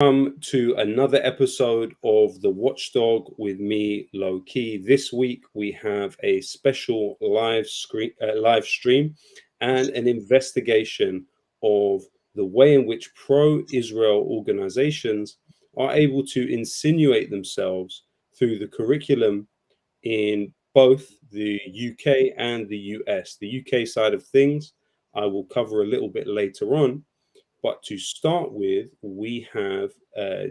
Welcome to another episode of The Watchdog with me, Low Key. This week we have a special live stream and an investigation of the way in which pro-Israel organizations are able to insinuate themselves through the curriculum in both the UK and the US. The UK side of things I will cover a little bit later on. But to start with, we have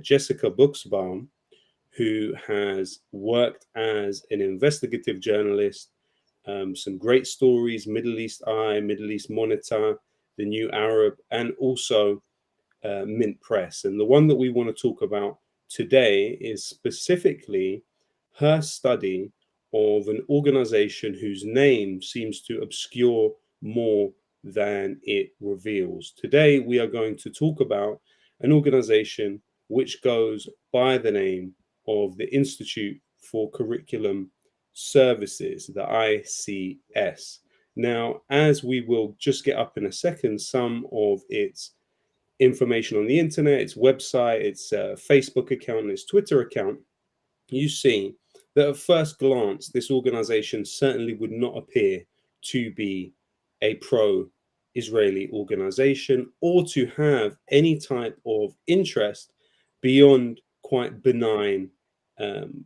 Jessica Buxbaum, who has worked as an investigative journalist, some great stories, Middle East Eye, Middle East Monitor, The New Arab, and also Mint Press. And the one that we want to talk about today is specifically her study of an organization whose name seems to obscure more than it reveals. Today, we are going to talk about an organization which goes by the name of the Institute for Curriculum Services, the ICS. Now, as we will just get up in a second, some of its information on the internet, its website, its Facebook account, its Twitter account, you see that at first glance, this organization certainly would not appear to be a pro Israeli organization or to have any type of interest beyond quite benign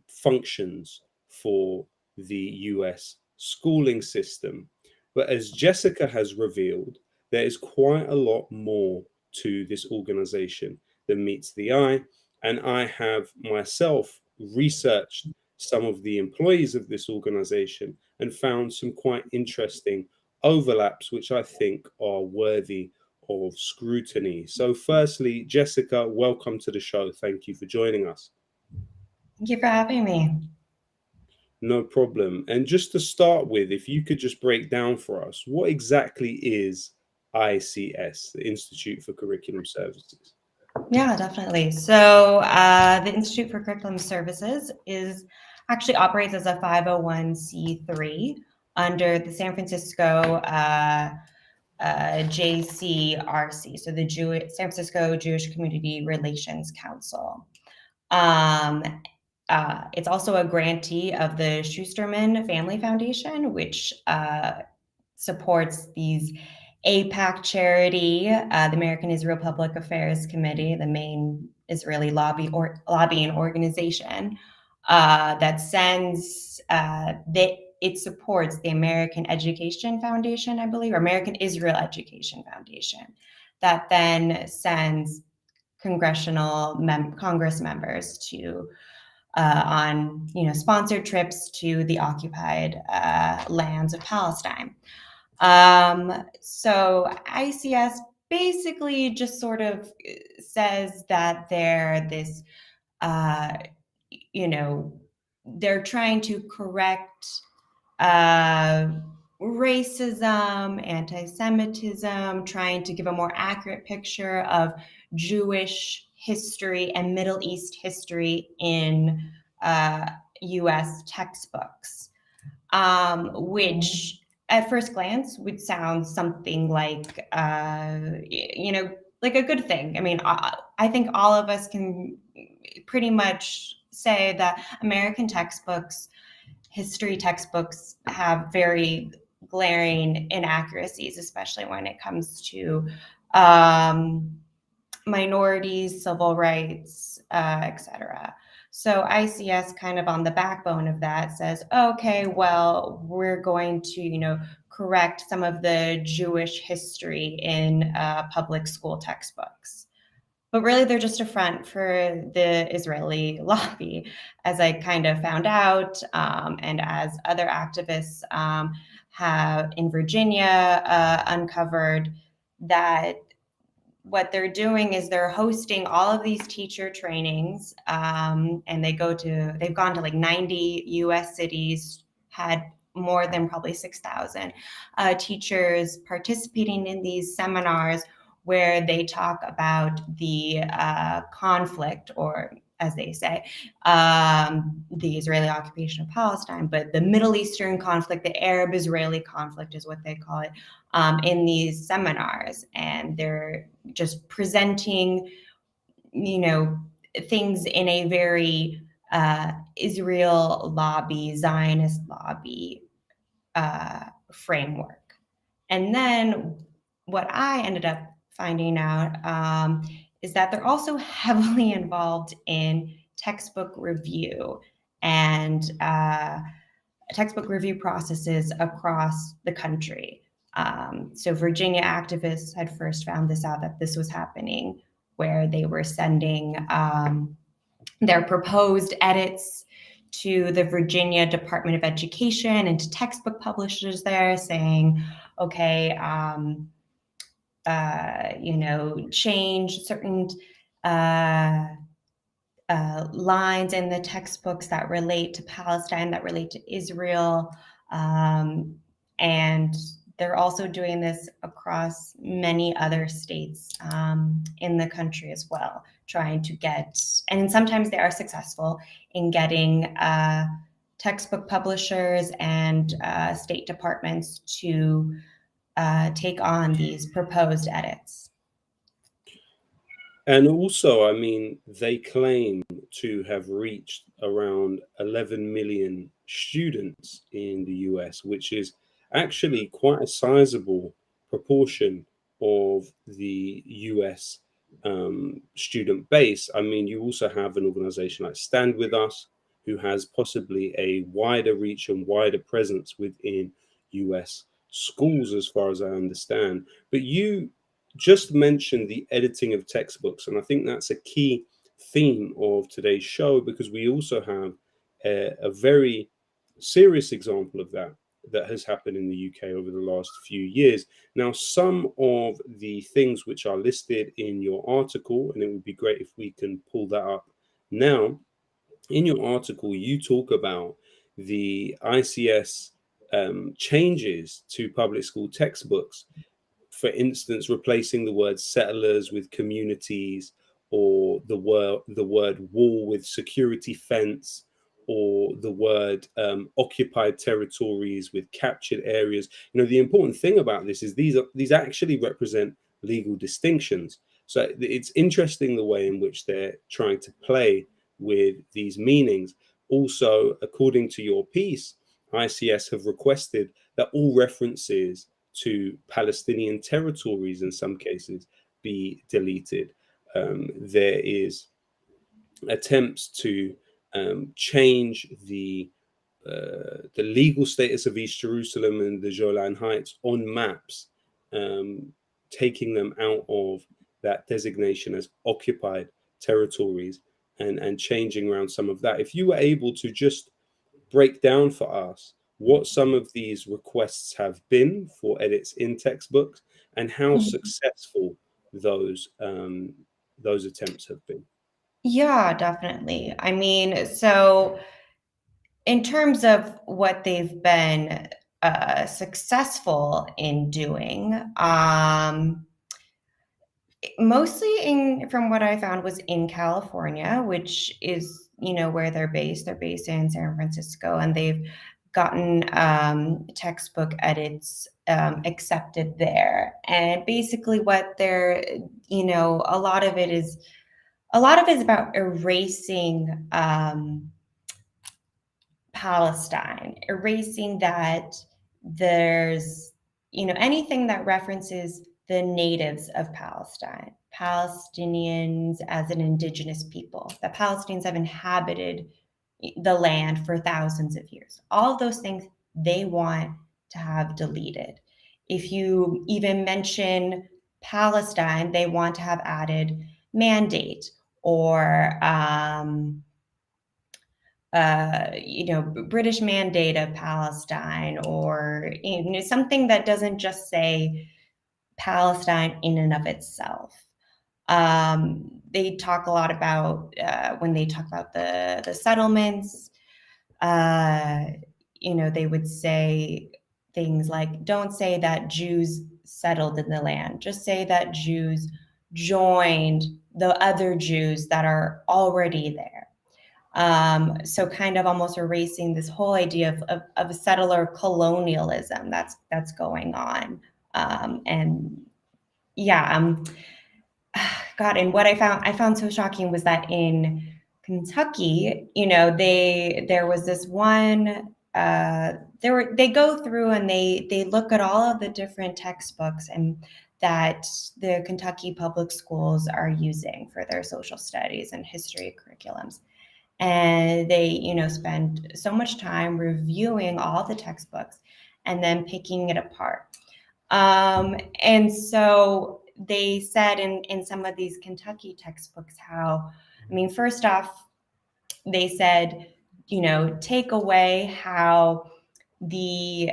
functions for the US schooling system. But as Jessica has revealed, there is quite a lot more to this organization than meets the eye. And I have myself researched some of the employees of this organization and found some quite interesting overlaps, which I think are worthy of scrutiny. So, firstly, Jessica, welcome to the show. Thank you for joining us. Thank you for having me. No problem. And just to start with, if you could just break down for us, what exactly is ICS, the Institute for Curriculum Services? Yeah, definitely. So the Institute for Curriculum Services actually operates as a 501c3 under the San Francisco JCRC, so the San Francisco Jewish Community Relations Council. It's also a grantee of the Schusterman Family Foundation, which supports these APAC charity, the American Israel Public Affairs Committee, the main Israeli lobbying organization that sends it supports the American Education Foundation, I believe, or American Israel Education Foundation, that then sends Congress members to on sponsored trips to the occupied lands of Palestine. So ICS basically just sort of says that they're this, they're trying to correct racism, anti-Semitism, trying to give a more accurate picture of Jewish history and Middle East history in U.S. textbooks, which at first glance would sound something like, like a good thing. I mean, I think all of us can pretty much say that American textbooks, history textbooks, have very glaring inaccuracies, especially when it comes to minorities, civil rights, etc. So ICS, kind of on the backbone of that, says, okay, well, we're going to, correct some of the Jewish history in public school textbooks. But really, they're just a front for the Israeli lobby, as I kind of found out, and as other activists have in Virginia uncovered, that what they're doing is they're hosting all of these teacher trainings, and they've gone to like 90 US cities, had more than probably 6,000 teachers participating in these seminars where they talk about the conflict, or as they say, the Israeli occupation of Palestine, but the Middle Eastern conflict, the Arab-Israeli conflict is what they call it, in these seminars. And they're just presenting things in a very Israel lobby, Zionist lobby framework. And then what I ended up finding out is that they're also heavily involved in textbook review and textbook review processes across the country. So Virginia activists had first found this out, that this was happening, where they were sending their proposed edits to the Virginia Department of Education and to textbook publishers there, saying, okay, change certain lines in the textbooks that relate to Palestine, that relate to Israel. And they're also doing this across many other states in the country as well, trying to get, and sometimes they are successful in getting textbook publishers and state departments to take on these proposed edits. And also, I mean, they claim to have reached around 11 million students in the US, which is actually quite a sizable proportion of the US student base. I mean, you also have an organization like Stand With Us, who has possibly a wider reach and wider presence within US schools, as far as I understand. But you just mentioned the editing of textbooks, and I think that's a key theme of today's show, because we also have a very serious example of that has happened in the UK over the last few years. Now, some of the things which are listed in your article, and it would be great if we can pull that up now. In your article, you talk about the ICS changes to public school textbooks, for instance, replacing the word settlers with communities, or the word wall with security fence, or the word occupied territories with captured areas. The important thing about this is these actually represent legal distinctions. So it's interesting the way in which they're trying to play with these meanings. Also, according to your piece, ICS have requested that all references to Palestinian territories in some cases be deleted. There is attempts to change the legal status of East Jerusalem and the Golan Heights on maps, taking them out of that designation as occupied territories, and changing around some of that. If you were able to just break down for us what some of these requests have been for edits in textbooks, and how successful those attempts have been. Yeah, definitely. I mean, so in terms of what they've been successful in doing, mostly from what I found was in California, which is, where they're based. They're based in San Francisco, and they've gotten textbook edits accepted there. And basically what they're, a lot of it is about erasing Palestine, erasing that there's, anything that references the natives of Palestine, Palestinians as an indigenous people, that Palestinians have inhabited the land for thousands of years. All of those things they want to have deleted. If you even mention Palestine, they want to have added mandate, or British mandate of Palestine, or something that doesn't just say Palestine in and of itself. They talk a lot about when they talk about the settlements. They would say things like, "Don't say that Jews settled in the land. Just say that Jews joined the other Jews that are already there." So kind of almost erasing this whole idea of settler colonialism that's going on. And yeah, God, and what I found so shocking was that in Kentucky, there was this one. They go through and they look at all of the different textbooks and that the Kentucky public schools are using for their social studies and history curriculums, and they spend so much time reviewing all the textbooks and then picking it apart. And so they said in some of these Kentucky textbooks how, I mean, first off, they said, take away how the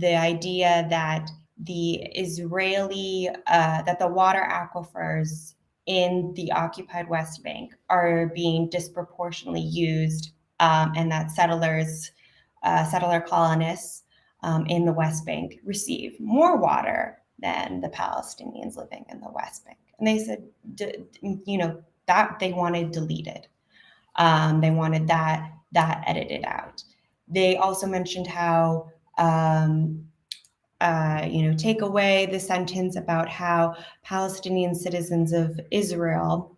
idea that that the water aquifers in the occupied West Bank are being disproportionately used, and that settler colonists in the West Bank receive more water than the Palestinians living in the West Bank. And they said, that they wanted deleted. They wanted that edited out. They also mentioned how, take away the sentence about how Palestinian citizens of Israel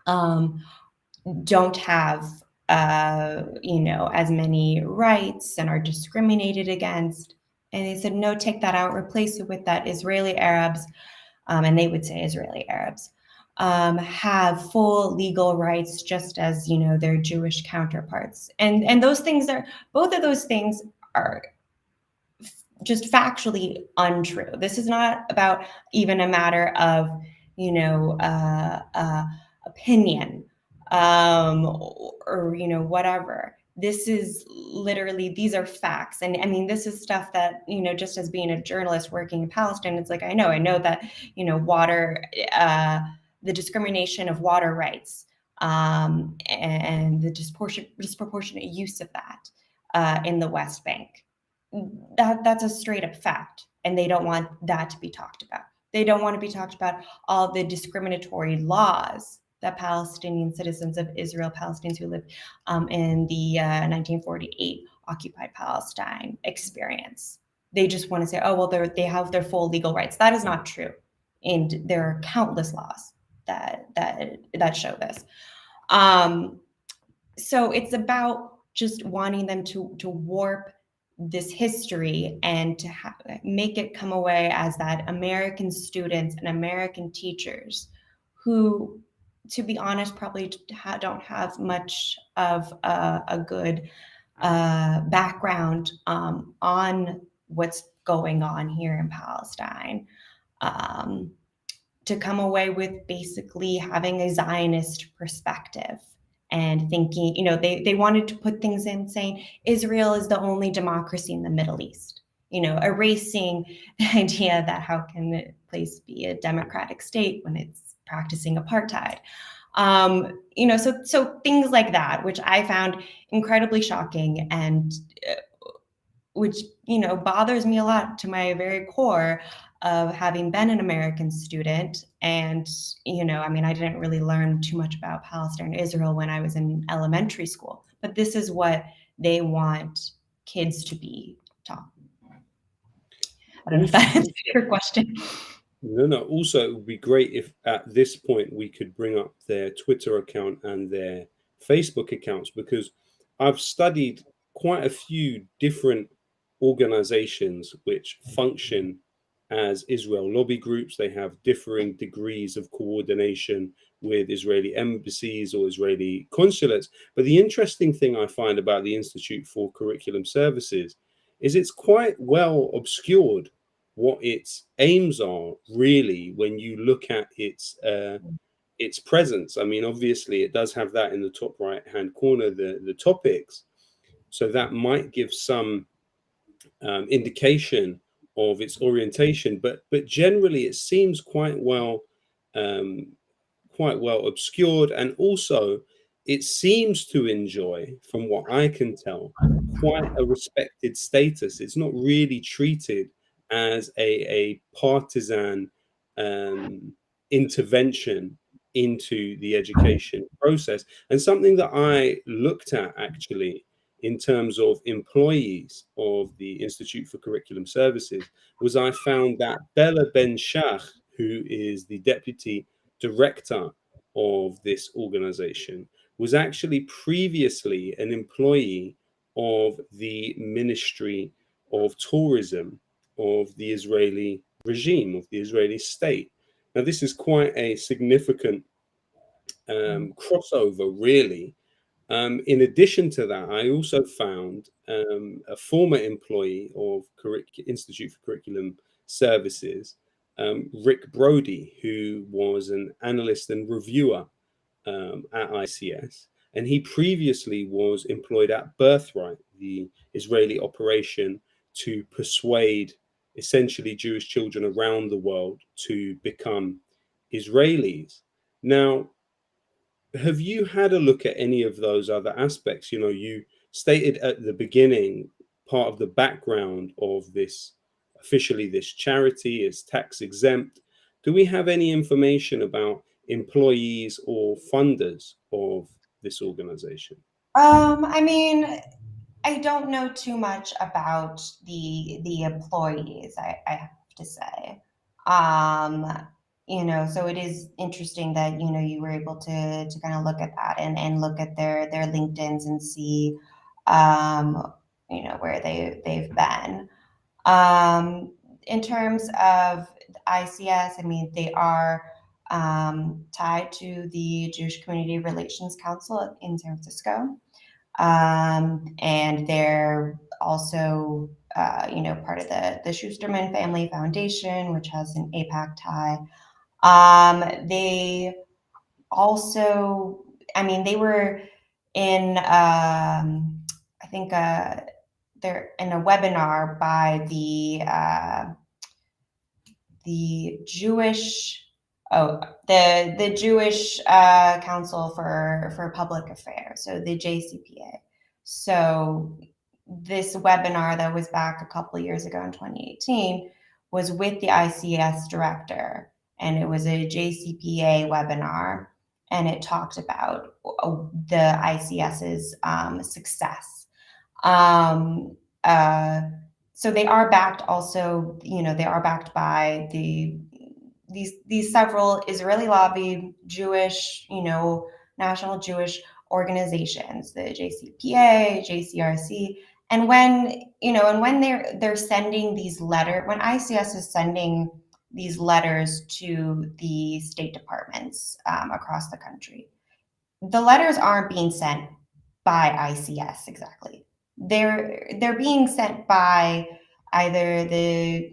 don't have, as many rights and are discriminated against. And they said, no, take that out, replace it with that Israeli Arabs, and they would say Israeli Arabs, have full legal rights, just as their Jewish counterparts. And those things both of those things are just factually untrue. This is not about even a matter of opinion, or whatever. This is literally, these are facts. And I mean, this is stuff that just as being a journalist working in Palestine, it's like I know that water, the discrimination of water rights, and the disproportionate use of that in the West Bank. That's a straight up fact, and they don't want that to be talked about. They don't want to be talked about all the discriminatory laws that Palestinian citizens of Israel, Palestinians who live in the 1948 occupied Palestine experience. They just want to say, oh, well, they have their full legal rights. That is not true, and there are countless laws that show this. So it's about just wanting them to warp this history and to make it come away as that American students and American teachers who, to be honest, probably don't have much of a good background on what's going on here in Palestine, to come away with basically having a Zionist perspective and thinking, they wanted to put things in saying Israel is the only democracy in the Middle East, erasing the idea that how can a place be a democratic state when it's practicing apartheid. So things like that, which I found incredibly shocking, and which bothers me a lot to my very core of having been an American student. And I mean, I didn't really learn too much about Palestine and Israel when I was in elementary school, but this is what they want kids to be taught. I don't know if that answers your question. No. Also, it would be great if at this point we could bring up their Twitter account and their Facebook accounts, because I've studied quite a few different organizations which function as Israel lobby groups. They have differing degrees of coordination with Israeli embassies or Israeli consulates. But the interesting thing I find about the Institute for Curriculum Services is it's quite well obscured what its aims are, really, when you look at its presence. I mean, obviously, it does have that in the top right-hand corner, the topics, so that might give some indication of its orientation. But generally, it seems um, quite well obscured, and also it seems to enjoy, from what I can tell, quite a respected status. It's not really treated as a partisan intervention into the education process. And something that I looked at actually in terms of employees of the Institute for Curriculum Services was I found that Bella Ben Shach, who is the deputy director of this organization, was actually previously an employee of the Ministry of Tourism of the Israeli regime, of the Israeli state. Now, this is quite a significant crossover, really. In addition to that, I also found a former employee of Institute for Curriculum Services, Rick Brody, who was an analyst and reviewer at ICS. And he previously was employed at Birthright, the Israeli operation to persuade essentially Jewish children around the world to become Israelis. Now, have you had a look at any of those other aspects? You know, you stated at the beginning part of the background of this, officially this charity is tax exempt. Do we have any information about employees or funders of this organization? I mean, I don't know too much about the employees, I have to say. Um, so it is interesting that, you were able to kind of look at that and look at their LinkedIns and see, where they've been. In terms of ICS, I mean, they are tied to the Jewish Community Relations Council in San Francisco. And they're also, part of the Schusterman Family Foundation, which has an APAC tie. They also, I mean, they were in, I think, they're in a webinar by the Jewish the Jewish Council for Public Affairs, so the JCPA. So this webinar that was back a couple of years ago in 2018 was with the ICS director, and it was a JCPA webinar, and it talked about the ICS's success. So they are backed also, they are backed by these several Israeli lobby Jewish, national Jewish organizations, the JCPA, JCRC. And when they're sending these letters, when ICS is sending these letters to the state departments across the country, the letters aren't being sent by ICS exactly. They're being sent by either the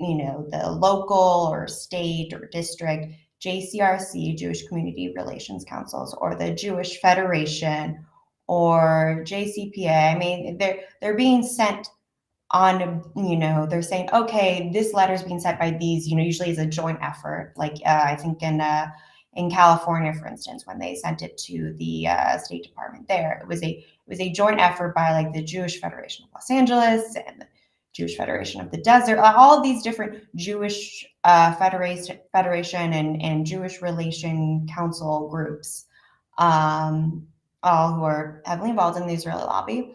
local or state or district JCRC, Jewish Community Relations Councils, or the Jewish Federation or JCPA. I mean, they're being sent on, they're saying, okay, this letter is being sent by these, usually it's a joint effort. Like I think in California, for instance, when they sent it to the State Department there, it was a joint effort by like the Jewish Federation of Los Angeles and the Jewish Federation of the Desert, all of these different Jewish federation and Jewish Relation Council groups, all who are heavily involved in the Israeli lobby,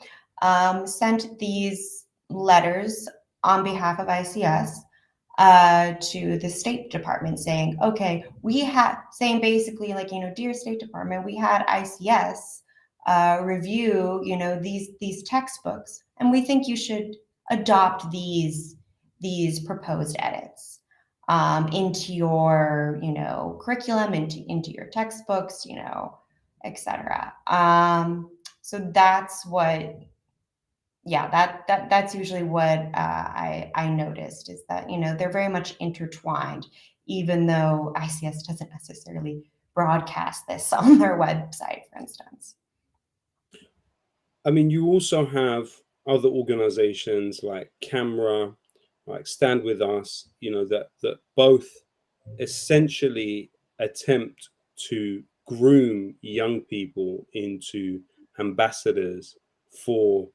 sent these letters on behalf of ICS to the State Department saying, okay, saying basically like, dear State Department, we had ICS review, these textbooks, and we think you should adopt these proposed edits into your, curriculum, into your textbooks, etc. So that's what, that's usually what I noticed, is that, they're very much intertwined, even though ICS doesn't necessarily broadcast this on their website, for instance. I mean, you also have other organizations like Camera, like Stand With Us, that both essentially attempt to groom young people into ambassadors for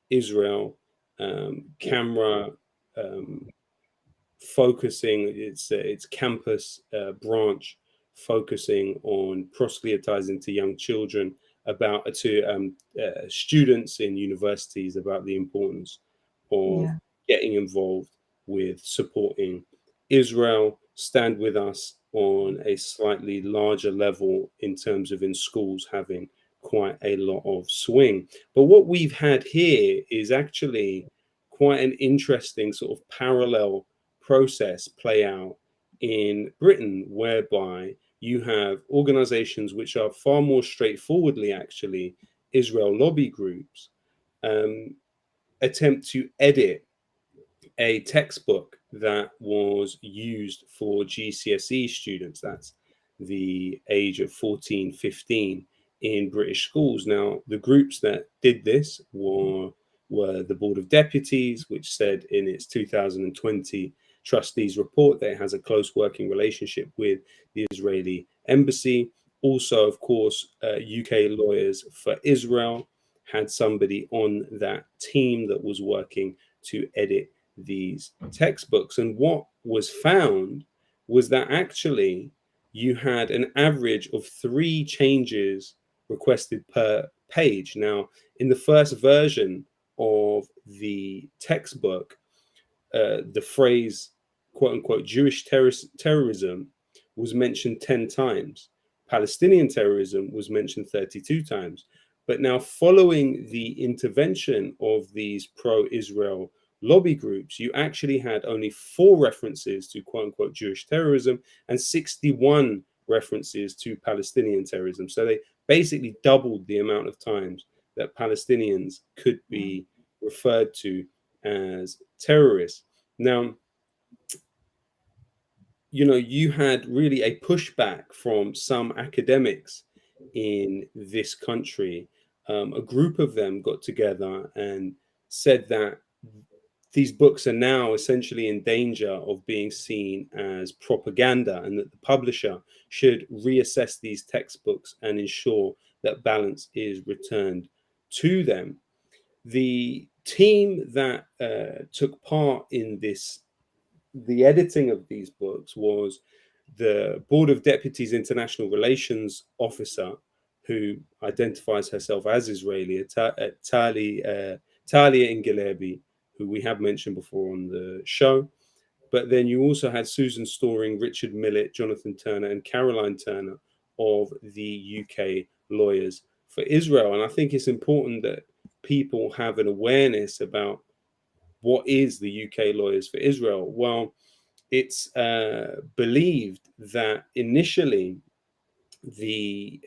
Israel. Camera focusing its campus branch, focusing on proselytizing to young children to students in universities about the importance of getting involved with supporting Israel. Stand With Us on a slightly larger level in terms of in schools having quite a lot of swing. But what we've had here is actually quite an interesting sort of parallel process play out in Britain, whereby you have organizations which are far more straightforwardly actually Israel lobby groups um, attempt to edit a textbook that was used for GCSE students. That's the age of 14, 15 in British schools. Now, the groups that did this were the Board of Deputies, which said in its 2020 trustees report that it has a close working relationship with the Israeli embassy. Also, of course, UK Lawyers for Israel had somebody on that team that was working to edit these textbooks. And what was found was that actually you had an average of 3 changes requested per page. Now, in the first version of the textbook, the phrase quote unquote Jewish terrorism was mentioned 10 times. Palestinian terrorism was mentioned 32 times. But now, following the intervention of these pro Israel lobby groups, you actually had only 4 references to quote unquote Jewish terrorism and 61 references to Palestinian terrorism. So they basically doubled the amount of times that Palestinians could be referred to as terrorists. Now, you had really a pushback from some academics in this country. A group of them got together and said that these books are now essentially in danger of being seen as propaganda, and that the publisher should reassess these textbooks and ensure that balance is returned to them. The team that took part in the editing of these books was the Board of Deputies International Relations Officer, who identifies herself as Israeli, Talia Ingelebi, who we have mentioned before on the show. But then you also had Susan Storing, Richard Millett, Jonathan Turner, and Caroline Turner of the UK Lawyers for Israel. And I think it's important that people have an awareness about what is the UK Lawyers for Israel. Well, it's believed that initially the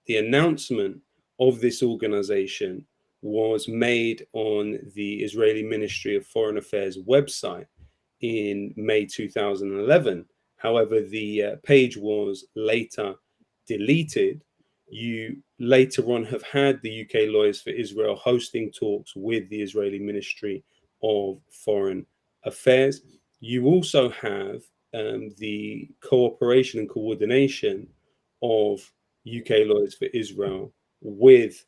announcement of this organization was made on the Israeli Ministry of Foreign Affairs website in May 2011. However, the page was later deleted. You later on have had the UK Lawyers for Israel hosting talks with the Israeli Ministry of Foreign Affairs. You also have the cooperation and coordination of UK Lawyers for Israel with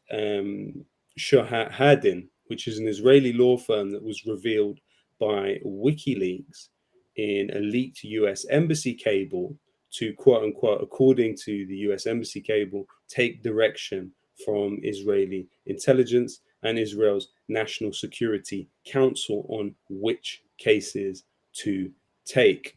Shohadin, which is an Israeli law firm that was revealed by WikiLeaks in a leaked US embassy cable to quote unquote, according to the US embassy cable, take direction from Israeli intelligence and Israel's National Security Council on which cases to take.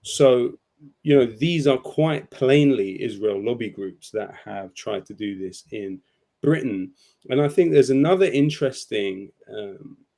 So, these are quite plainly Israel lobby groups that have tried to do this in Britain. And I think there's another interesting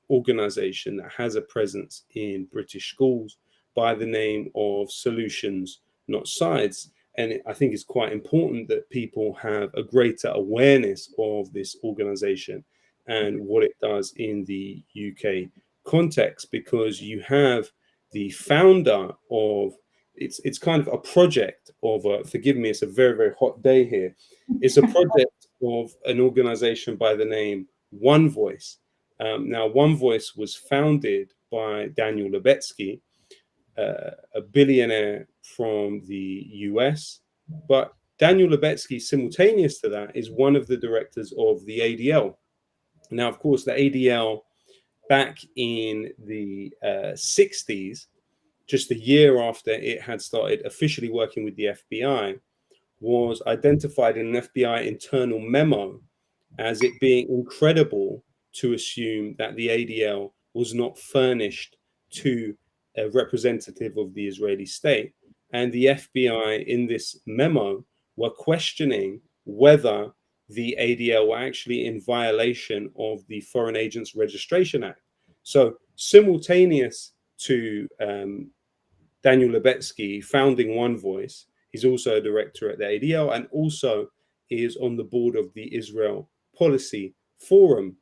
organization that has a presence in British schools by the name of Solutions, Not Sides. And I think it's quite important that people have a greater awareness of this organization and what it does in the UK context, because you have the founder of it's kind of a project of forgive me, it's a very, very hot day here. It's a project of an organization by the name One Voice. Now, One Voice was founded by Daniel Lubetsky, a billionaire from the US. But Daniel Lubetsky, simultaneous to that, is one of the directors of the ADL. Now, of course, the ADL back in the 60s, just a year after it had started officially working with the FBI, was identified in an FBI internal memo as it being incredible to assume that the ADL was not furnished to a representative of the Israeli state. and the FBI in this memo were questioning whether the ADL were actually in violation of the Foreign Agents Registration Act. So simultaneous to Daniel Lebetsky founding One Voice, he's also a director at the ADL and also is on the board of the Israel Policy Forum.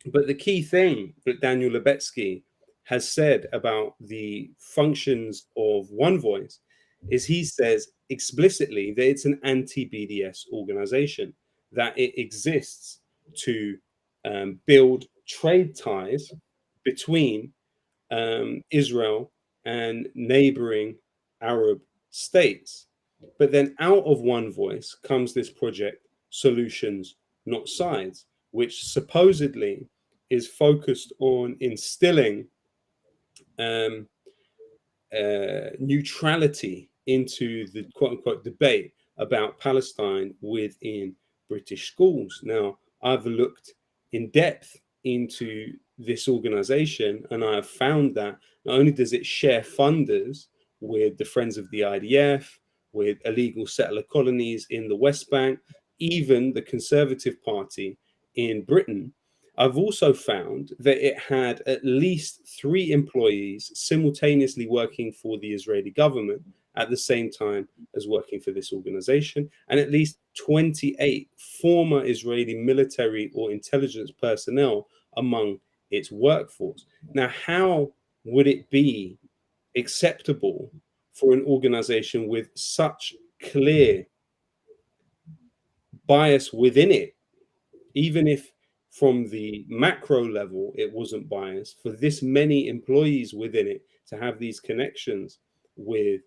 But the key thing that Daniel Lebetsky has said about the functions of One Voice is he says explicitly that it's an anti-BDS organization, that it exists to build trade ties between Israel and neighboring Arab states. But then out of One Voice comes this project, Solutions, Not Sides, which supposedly is focused on instilling um, neutrality into the quote unquote debate about Palestine within British schools. Now, I've looked in depth into this organization and I have found that not only does it share funders with the Friends of the IDF, with illegal settler colonies in the West Bank, even the Conservative Party in Britain, I've also found that it had at least 3 employees simultaneously working for the Israeli government at the same time as working for this organization, and at least 28 former Israeli military or intelligence personnel among its workforce. Now, how would it be acceptable for an organization with such clear bias within it, even if from the macro level it wasn't biased, for this many employees within it to have these connections with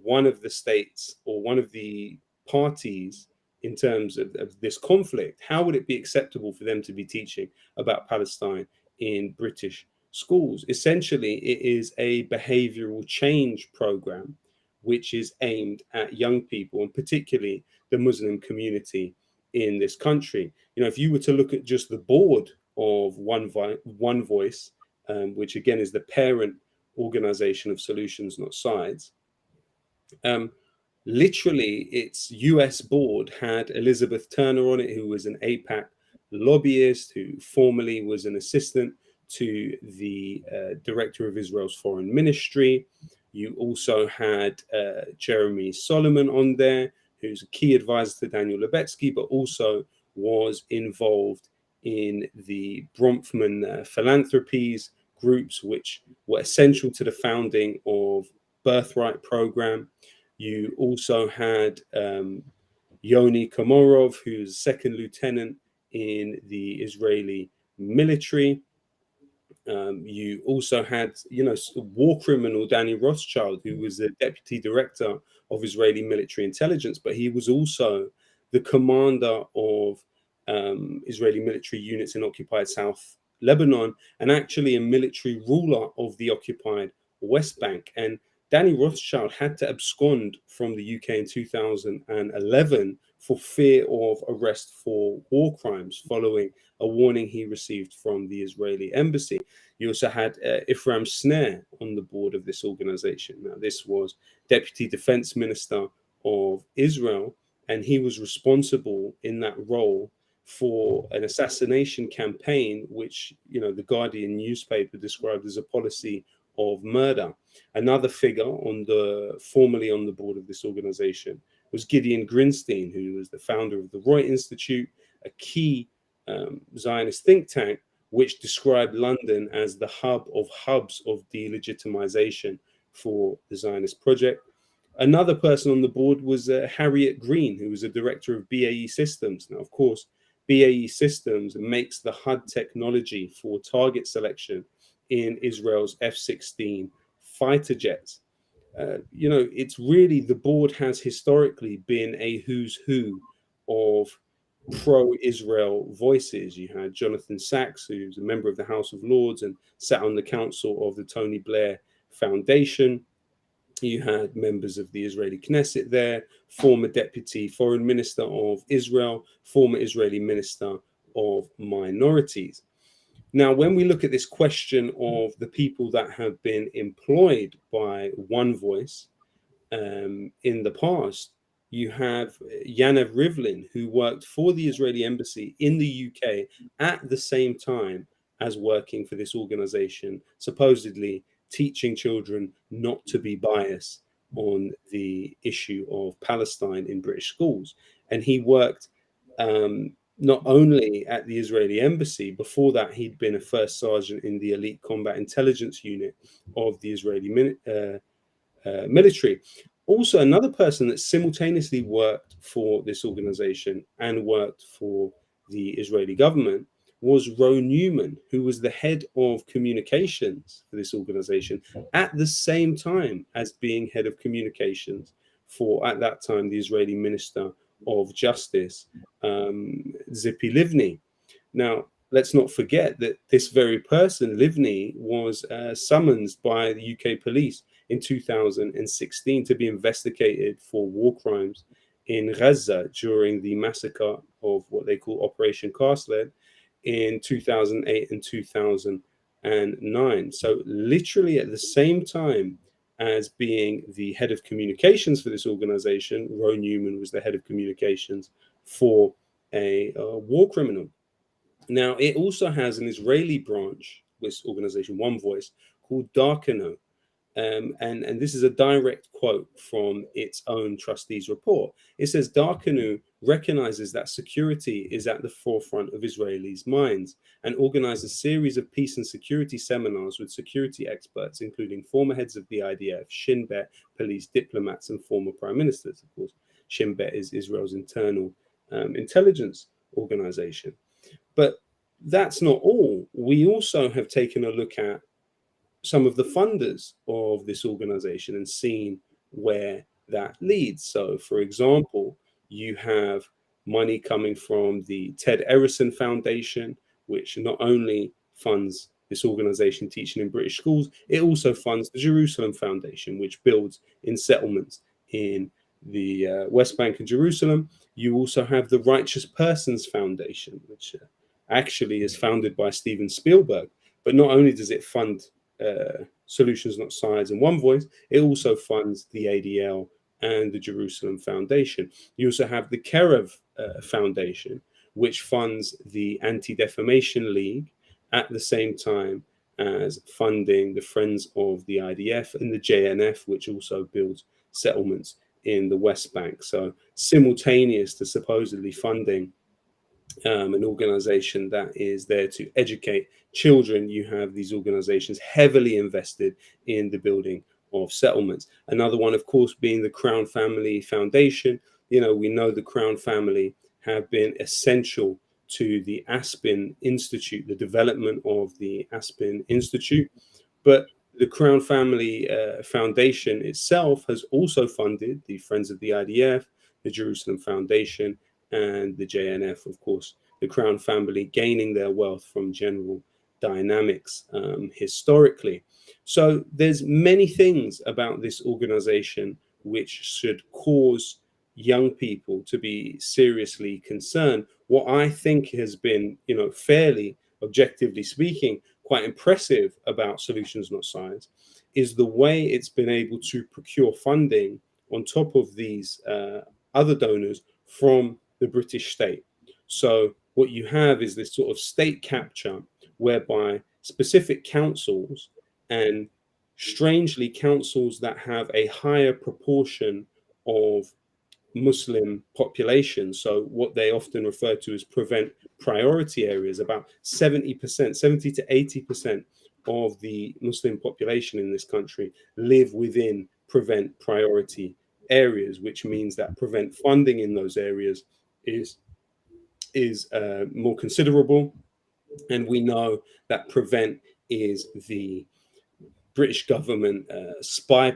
one of the states or one of the parties in terms of this conflict? How would it be acceptable for them to be teaching about Palestine in British schools? Essentially, it is a behavioral change program which is aimed at young people and particularly the Muslim community in this country. You know, if you were to look at just the board of One Voice, which again is the parent organization of Solutions Not Sides, um, literally its US board had Elizabeth Turner on it, who was an APAC lobbyist, who formerly was an assistant to the director of Israel's foreign ministry. You also had Jeremy Solomon on there, who's a key advisor to Daniel Lebetsky, but also was involved in the Bronfman philanthropies groups, which were essential to the founding of Birthright program. You also had Yoni Komorov, who's second lieutenant in the Israeli military. You also had, you know, war criminal Danny Rothschild, who was the deputy director of Israeli military intelligence, but he was also the commander of Israeli military units in occupied South Lebanon and actually a military ruler of the occupied West Bank. And Danny Rothschild had to abscond from the UK in 2011 for fear of arrest for war crimes following a warning he received from the Israeli embassy. You also had Ifram Snare on the board of this organization. Now, this was Deputy Defense Minister of Israel, and he was responsible in that role for an assassination campaign, which, you know, the Guardian newspaper described as a policy of murder. Another figure on the formerly on the board of this organization was Gideon Grinstein, who was the founder of the Roy Institute, a key Zionist think tank, which described London as the hub of hubs of delegitimization for the Zionist project. Another person on the board was Harriet Green, who was a director of BAE Systems. Now, of course, BAE Systems makes the HUD technology for target selection in Israel's F-16 fighter jets. You know, it's really, the board has historically been a who's who of pro-Israel voices. You had Jonathan Sachs, who's a member of the House of Lords and sat on the council of the Tony Blair Foundation. You had members of the Israeli Knesset there, former deputy foreign minister of Israel, former Israeli minister of minorities. Now, when we look at this question of the people that have been employed by One Voice, in the past, you have Yaniv Rivlin, who worked for the Israeli embassy in the UK at the same time as working for this organization, supposedly teaching children not to be biased on the issue of Palestine in British schools. And he worked not only at the Israeli embassy, before that, he'd been a first sergeant in the elite combat intelligence unit of the Israeli military. Also, another person that simultaneously worked for this organization and worked for the Israeli government was Ro Newman, who was the head of communications for this organization at the same time as being head of communications for, at that time, the Israeli Minister of Justice, Zipi Livni. Now, let's not forget that this very person, Livni, was summoned by the UK police in 2016 to be investigated for war crimes in Gaza during the massacre of what they call Operation Cast Lead in 2008 and 2009. So, literally at the same time as being the head of communications for this organization, Ro Newman was the head of communications for a war criminal. Now, it also has an Israeli branch, this organization, One Voice, called Darkano. And this is a direct quote from its own trustees report. It says Darkanu recognizes that security is at the forefront of Israelis' minds and organizes a series of peace and security seminars with security experts, including former heads of the IDF, Shin Bet, police, diplomats, and former prime ministers. Of course, Shin Bet is Israel's internal intelligence organization. But that's not all. We also have taken a look at some of the funders of this organization and seen where that leads. So, for example, you have money coming from the Ted Erison Foundation, which not only funds this organization teaching in British schools, it also funds the Jerusalem Foundation, which builds in settlements in the West Bank and Jerusalem. You also have the Righteous Persons Foundation, which actually is founded by Steven Spielberg. But not only does it fund Solutions Not Sides and One Voice, it also funds the ADL and the Jerusalem Foundation. You also have the Kerev Foundation, which funds the Anti-Defamation League at the same time as funding the Friends of the IDF and the JNF, which also builds settlements in the West Bank. So simultaneous to supposedly funding an organization that is there to educate children, you have these organizations heavily invested in the building of settlements. Another one, of course, being the Crown Family Foundation. You know, we know the Crown family have been essential to the Aspen Institute, the development of the Aspen Institute. But the Crown Family Foundation itself has also funded the Friends of the IDF, the Jerusalem Foundation, and the JNF, of course, the Crown family gaining their wealth from General Dynamics historically. So there's many things about this organization which should cause young people to be seriously concerned. What I think has been, you know, fairly objectively speaking, quite impressive about Solutions Not Sides is the way it's been able to procure funding on top of these other donors from the British state. So what you have is this sort of state capture whereby specific councils, and strangely councils that have a higher proportion of Muslim population, so what they often refer to as prevent priority areas, about 70%, 70 to 80% of the Muslim population in this country live within prevent priority areas, which means that prevent funding in those areas is more considerable. And we know that prevent is the British government spy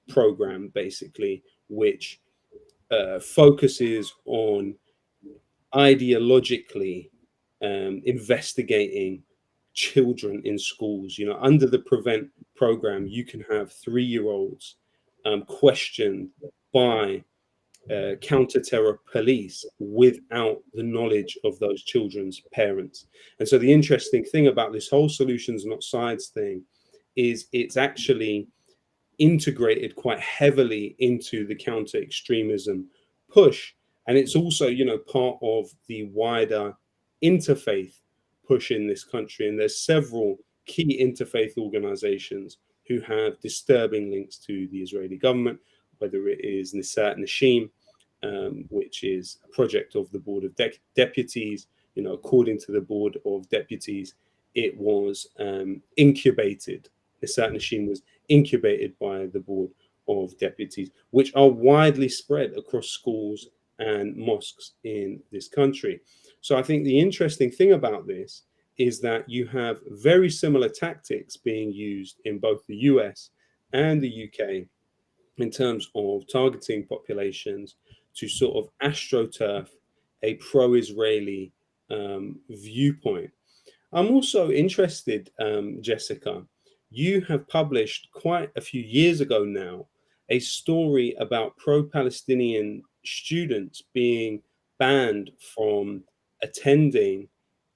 program, basically, which focuses on ideologically investigating children in schools. You know, under the Prevent program, you can have 3-year-olds questioned by counter-terror police without the knowledge of those children's parents. And so the interesting thing about this whole Solutions Not Sides thing is it's actually integrated quite heavily into the counter extremism push. And it's also, part of the wider interfaith push in this country. And there's several key interfaith organizations who have disturbing links to the Israeli government, whether it is Nisat Nashim, which is a project of the Board of Deputies. According to the Board of Deputies, it was incubated. Nisat Nashim was incubated by the Board of Deputies, which are widely spread across schools and mosques in this country. So I think the interesting thing about this is that you have very similar tactics being used in both the US and the UK in terms of targeting populations to sort of astroturf a pro-Israeli viewpoint. I'm also interested, Jessica. You have published quite a few years ago now a story about pro-Palestinian students being banned from attending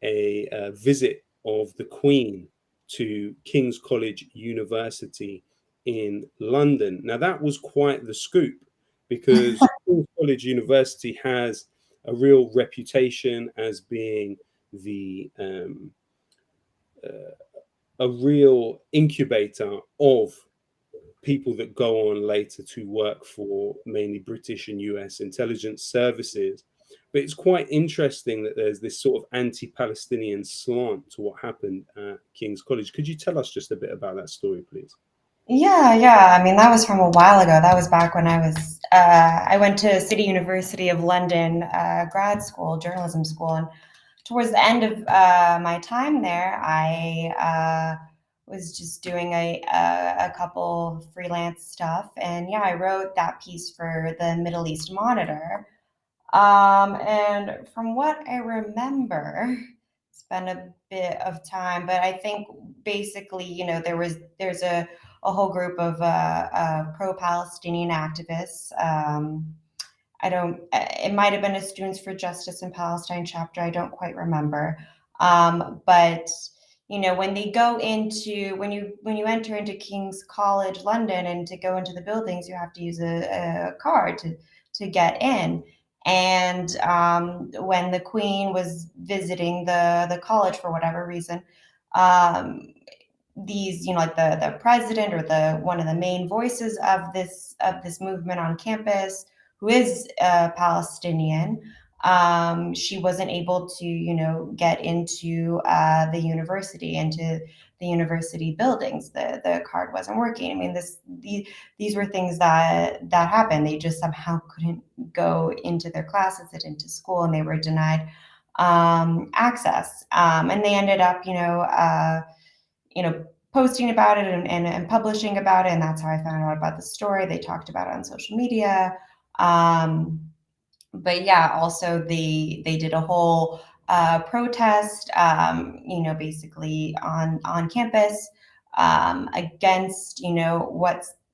a visit of the Queen to King's College University in London. Now, that was quite the scoop because King's College University has a real reputation as being the a real incubator of people that go on later to work for mainly British and US intelligence services. But it's quite interesting that there's this sort of anti-Palestinian slant to what happened at King's College. Could you tell us just a bit about that story, please? Yeah. I mean, that was from a while ago. That was back when I went to City University of London grad school, journalism school, and towards the end of my time there, I was just doing a couple freelance stuff, and yeah, I wrote that piece for the Middle East Monitor. And from what I remember, it's been a bit of time, but I think basically, there's a whole group of pro-Palestinian activists. I don't, it might have been a Students for Justice in Palestine chapter. I don't quite remember. But when they go into, when you enter into King's College London, and to go into the buildings, you have to use a card to get in. And when the Queen was visiting the college for whatever reason, these, like the president, or the one of the main voices of this movement on campus, who is Palestinian, she wasn't able to get into the university, into the university buildings. The card wasn't working. I mean, these were things that happened. They just somehow couldn't go into their classes and into school, and they were denied access. And they ended up posting about it, and publishing about it. And that's how I found out about the story. They talked about it on social media. But yeah, also they did a whole protest, basically on campus, against,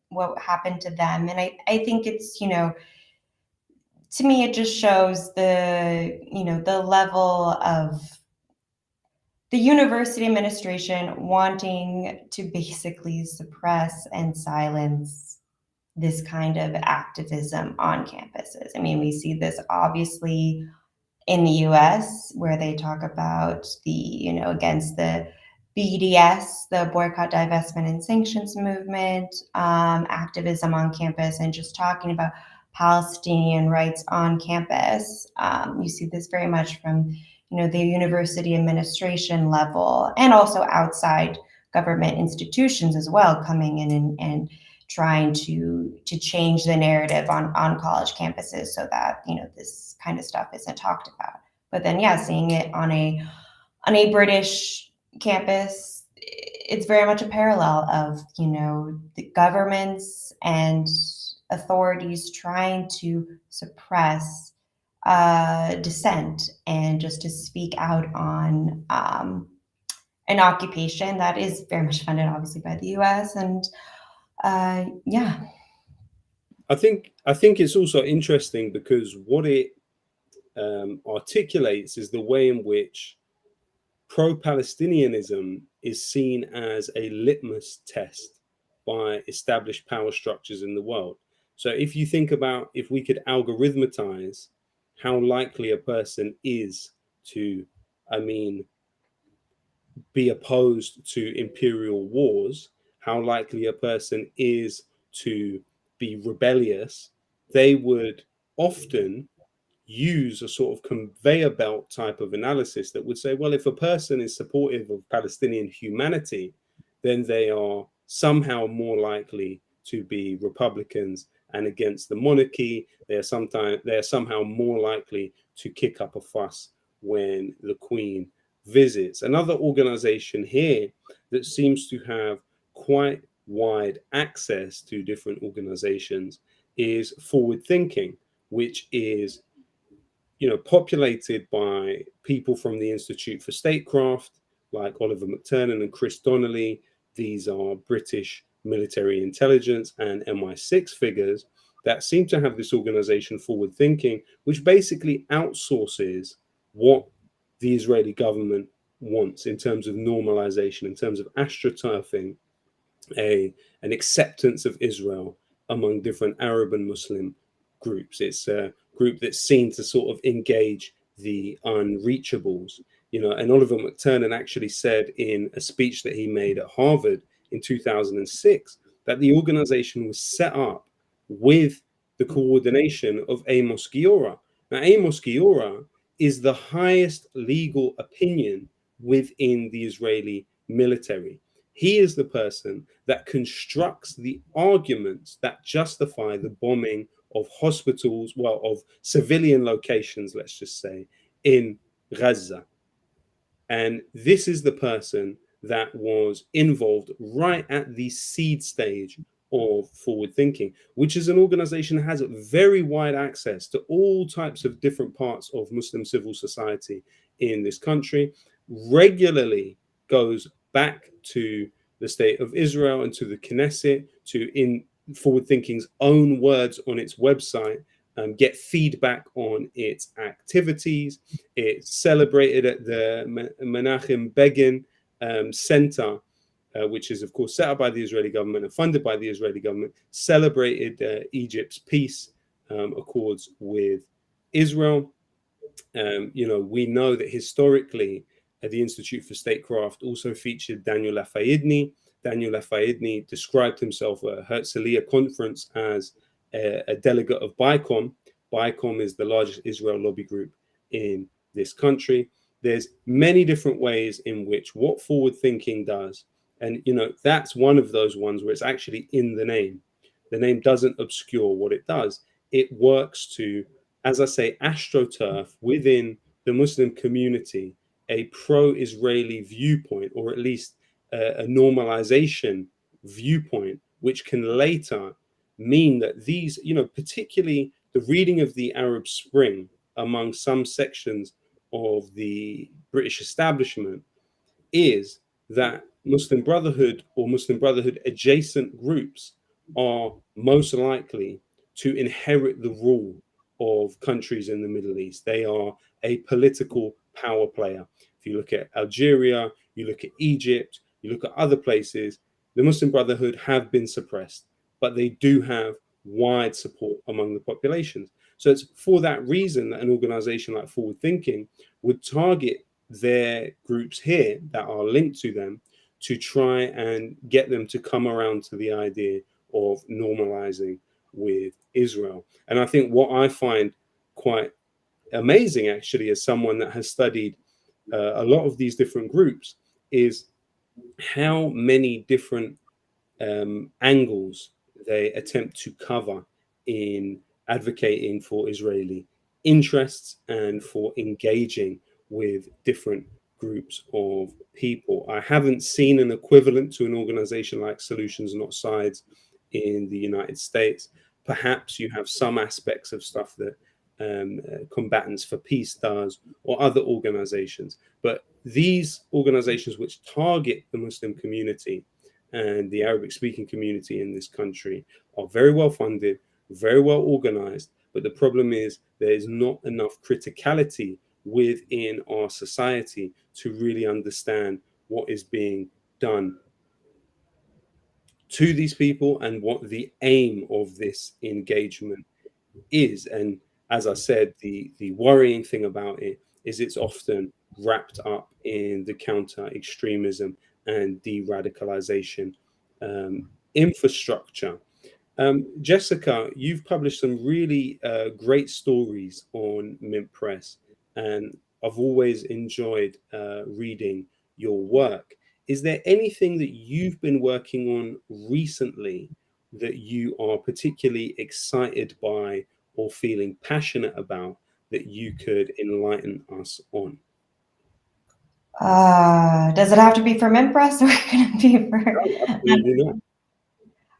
what happened to them. And I think it's, to me, it just shows the level of the university administration wanting to basically suppress and silence this kind of activism on campuses. I mean, we see this obviously in the US, where they talk about against the BDS, the Boycott, Divestment, and Sanctions movement, activism on campus, and just talking about Palestinian rights on campus. You see this very much from the university administration level, and also outside government institutions as well, coming in and trying to change the narrative on college campuses, so that this kind of stuff isn't talked about. But then, yeah, seeing it on a British campus, it's very much a parallel of the governments and authorities trying to suppress dissent, and just to speak out on an occupation that is very much funded, obviously, by the US. And yeah. I think it's also interesting because what it articulates is the way in which pro-Palestinianism is seen as a litmus test by established power structures in the world. So if you think about if we could algorithmatize how likely a person is to, I mean, be opposed to imperial wars, how likely a person is to be rebellious, they would often use a sort of conveyor belt type of analysis that would say, well, if a person is supportive of Palestinian humanity, then they are somehow more likely to be Republicans and against the monarchy. They are somehow more likely to kick up a fuss when the Queen visits. Another organization here that seems to have quite wide access to different organizations is Forward Thinking, which is populated by people from the Institute for Statecraft, like Oliver McTurnan and Chris Donnelly. These are British military intelligence and MI6 figures that seem to have this organization Forward Thinking, which basically outsources what the Israeli government wants in terms of normalization, in terms of astroturfing an acceptance of Israel among different Arab and Muslim groups. It's a group that's seen to sort of engage the unreachables. And Oliver McTurnan actually said in a speech that he made at Harvard in 2006 that the organization was set up with the coordination of Amos Giora. Now, Amos Giora is the highest legal opinion within the Israeli military. He is the person that constructs the arguments that justify the bombing of hospitals, well, of civilian locations, let's just say, in Gaza. And this is the person that was involved right at the seed stage of Forward Thinking, which is an organization that has very wide access to all types of different parts of Muslim civil society in this country, regularly goes back to the state of Israel and to the Knesset, to, in Forward Thinking's own words on its website, get feedback on its activities. It's celebrated at the Menachem Begin Center, which is, of course, set up by the Israeli government and funded by the Israeli government, celebrated Egypt's peace accords with Israel. We know that historically, the Institute for Statecraft also featured Daniel Lafayette. Daniel Lafayette described himself at Herzliya conference as a delegate of BICOM. BICOM is the largest Israel lobby group in this country. There's many different ways in which what Forward Thinking does, and that's one of those ones where it's actually in the name. The name doesn't obscure what it does. It works to, as I say, astroturf within the Muslim community a pro-Israeli viewpoint, or at least a normalization viewpoint, which can later mean that these, particularly the reading of the Arab Spring among some sections of the British establishment, is that Muslim Brotherhood or Muslim Brotherhood adjacent groups are most likely to inherit the rule of countries in the Middle East. They are a political power player. If you look at Algeria, you look at Egypt, you look at other places, the Muslim Brotherhood have been suppressed, but they do have wide support among the populations. So it's for that reason that an organization like Forward Thinking would target their groups here that are linked to them to try and get them to come around to the idea of normalizing with Israel. And I think what I find quite amazing, actually, as someone that has studied a lot of these different groups, is how many different angles they attempt to cover in advocating for Israeli interests and for engaging with different groups of people. I haven't seen an equivalent to an organization like Solutions Not Sides in the United States. Perhaps you have some aspects of stuff that Combatants for Peace does, or other organizations, but these organizations which target the Muslim community and the Arabic speaking community in this country are very well funded, very well organized. But the problem is there is not enough criticality within our society to really understand what is being done. to these people and what the aim of this engagement is. And as I said, the worrying thing about it is it's often wrapped up in the counter extremism and de-radicalization infrastructure. Jessica, you've published some really great stories on Mint Press, and I've always enjoyed reading your work. Is there anything that you've been working on recently that you are particularly excited by or feeling passionate about that you could enlighten us on? Does it have to be for Impress or can it be for? No, absolutely not.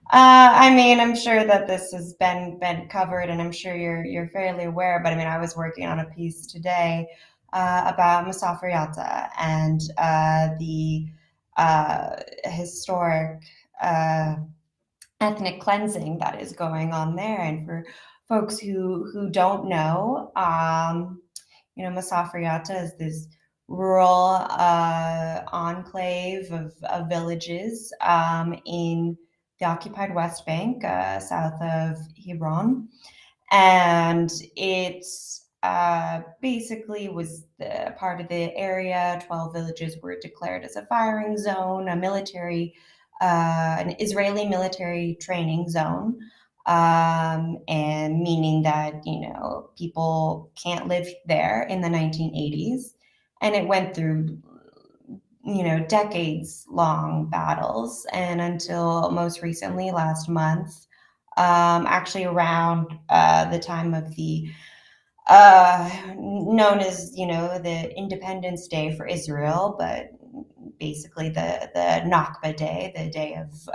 I mean, I'm sure that this has been covered, and I'm sure you're fairly aware. But I mean, I was working on a piece today about Masafriata and the historic ethnic cleansing that is going on there. And for folks who don't know, Masafriata is this rural enclave of villages in the occupied West Bank, south of Hebron. And it basically was part of the area. 12 villages were declared as a firing zone, an Israeli military training zone, and meaning that, people can't live there in the 1980s. And it went through, decades long battles. And until most recently, last month, actually around the time of the known as, the Independence Day for Israel, but basically the Nakba Day, the day of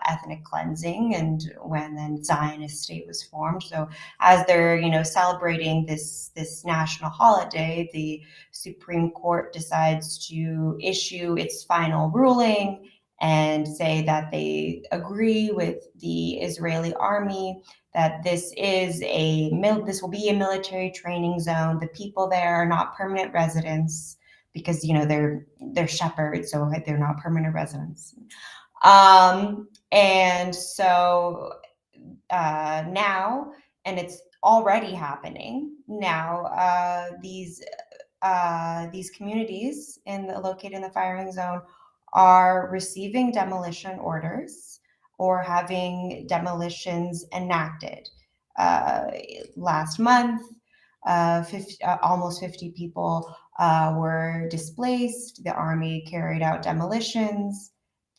ethnic cleansing, and when then Zionist state was formed. So as they're, celebrating this national holiday, the Supreme Court decides to issue its final ruling and say that they agree with the Israeli army that this will be a military training zone. The people there are not permanent residents because they're shepherds, so they're not permanent residents. And so now, and it's already happening now, these communities located in the firing zone are receiving demolition orders or having demolitions enacted. Last month, almost 50 people were displaced. The army carried out demolitions.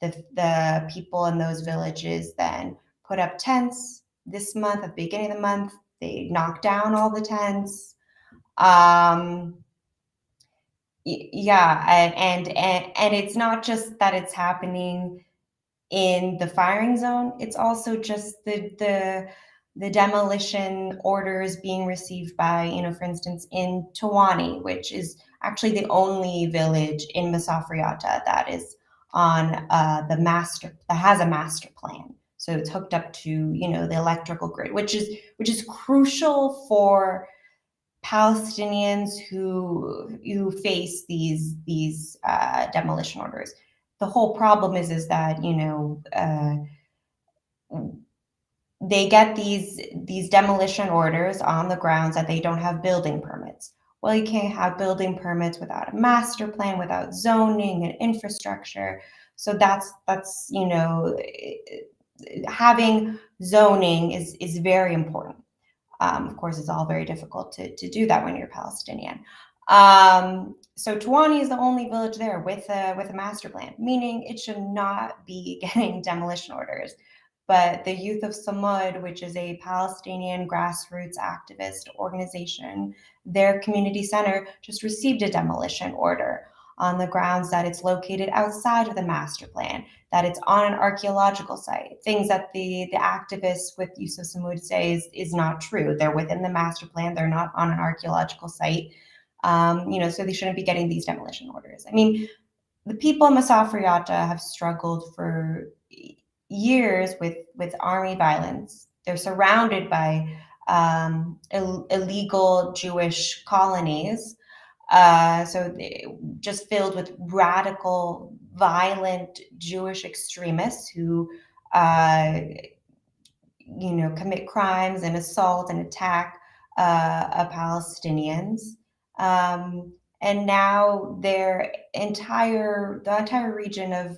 The people in those villages then put up tents. This month, at the beginning of the month, they knocked down all the tents. Yeah, and it's not just that it's happening in the firing zone, it's also just the demolition orders being received by, for instance, in Tawani, which is actually the only village in Masafriata that is on that has a master plan. So it's hooked up to, the electrical grid, which is crucial for Palestinians who face these demolition orders. The whole problem is that they get these demolition orders on the grounds that they don't have building permits. Well, you can't have building permits without a master plan, without zoning and infrastructure. So that's having zoning is very important. Of course, it's all very difficult to do that when you're Palestinian. So Tuwani is the only village there with a master plan, meaning it should not be getting demolition orders. But the Youth of Samud, which is a Palestinian grassroots activist organization, their community center just received a demolition order on the grounds that it's located outside of the master plan, that it's on an archaeological site, things that the activists with Yusuf Samud say is not true. They're within the master plan. They're not on an archaeological site. So they shouldn't be getting these demolition orders. I mean, the people in Masafriata have struggled for years with army violence. They're surrounded by illegal Jewish colonies. So just filled with radical, violent Jewish extremists who commit crimes and assault and attack Palestinians. And now the entire region of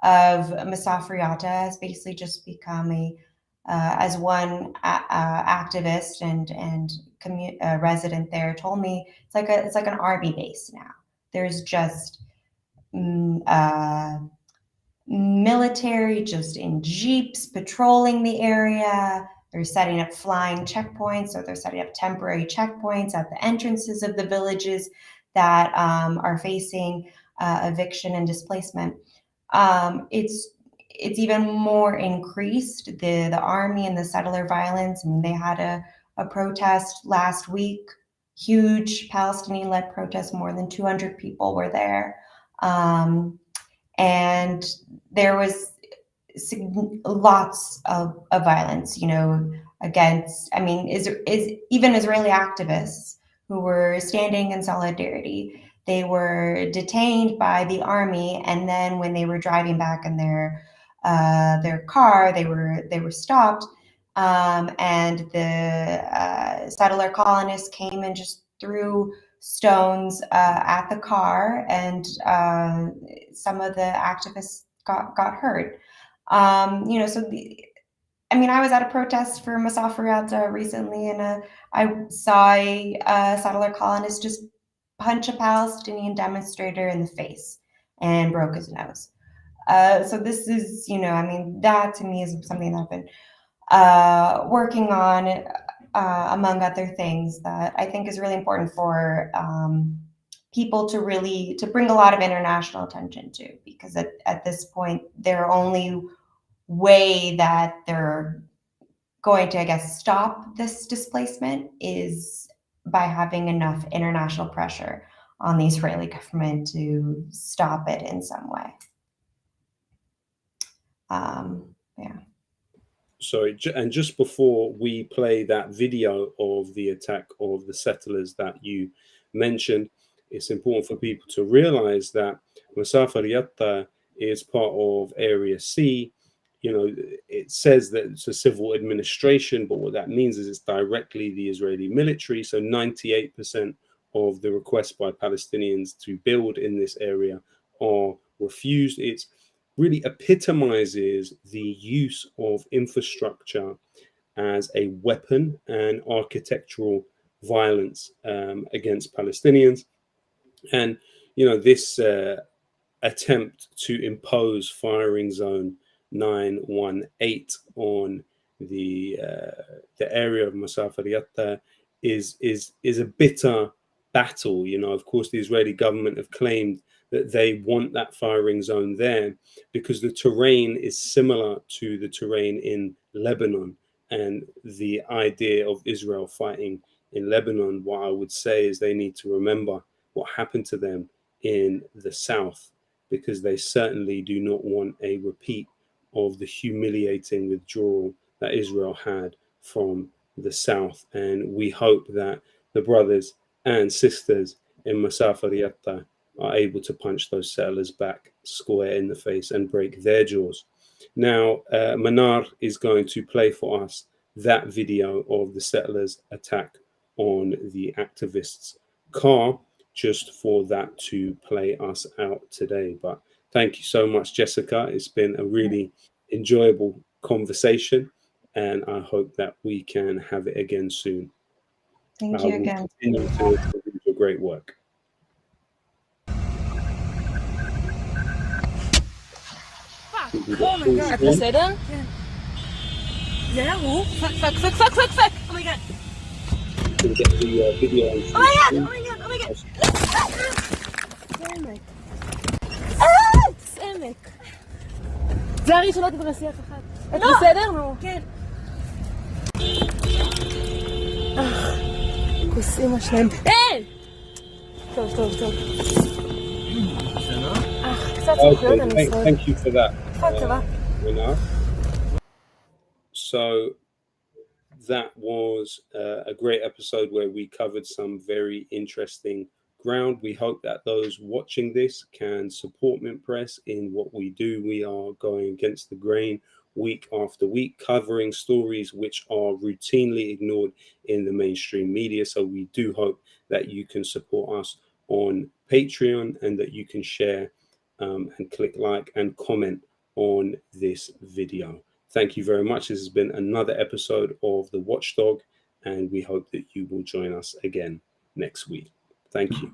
Masafriata has basically just become as one activist and resident there told me, it's like an army base now. There's just military just in jeeps patrolling the area. They're setting up flying checkpoints, so they're setting up temporary checkpoints at the entrances of the villages that are facing eviction and displacement. It's even more increased, the army and the settler violence. I mean, they had a protest last week, huge Palestinian-led protest. More than 200 people were there. And there was lots of violence, against, even Israeli activists who were standing in solidarity. They were detained by the army, and then when they were driving back in their car, they were stopped, and the settler colonists came and just threw stones at the car, and some of the activists got hurt. I was at a protest for Masafriata recently, and I saw a settler colonist just punch a Palestinian demonstrator in the face and broke his nose. So this is, that to me is something that I've been working on, among other things, that I think is really important for people to bring a lot of international attention to, because at this point, their only way that they're going to, I guess, stop this displacement is by having enough international pressure on the Israeli government to stop it in some way. Yeah. Sorry, and just before we play that video of the attack of the settlers that you mentioned, it's important for people to realize that Masafariyatta is part of Area C. It says that it's a civil administration, but what that means is it's directly the Israeli military. So 98% of the requests by Palestinians to build in this area are refused. It's really epitomizes the use of infrastructure as a weapon and architectural violence against Palestinians. And, this attempt to impose firing zone 918 on the area of Masafariyatta is a bitter battle. Of course, the Israeli government have claimed that they want that firing zone there because the terrain is similar to the terrain in Lebanon. And the idea of Israel fighting in Lebanon, what I would say is they need to remember what happened to them in the south, because they certainly do not want a repeat of the humiliating withdrawal that Israel had from the south. And we hope that the brothers and sisters in Masafariyatta are able to punch those settlers back square in the face and break their jaws. Now, Manar is going to play for us that video of the settlers' attack on the activists' car, just for that to play us out today. But thank you so much, Jessica. It's been a really enjoyable conversation, and I hope that we can have it again soon. Thank you again. Continue to do your great work. Oh my god. את בסדר? כן. זה היה הוא? פאק. Oh my god. To get the video on Oh my god. סעמק. זה הרי שלא תדרסי אף אחד. את בסדר? נו. כן. כוס אמא שלהם. טוב. Okay, thank you for that. So that was a great episode where we covered some very interesting ground. We hope that those watching this can support Mint Press in what we do. We are going against the grain week after week, covering stories which are routinely ignored in the mainstream media. So we do hope that you can support us on Patreon and that you can share and click like and comment on this video. Thank you very much. This has been another episode of The Watchdog, and we hope that you will join us again next week. Thank you.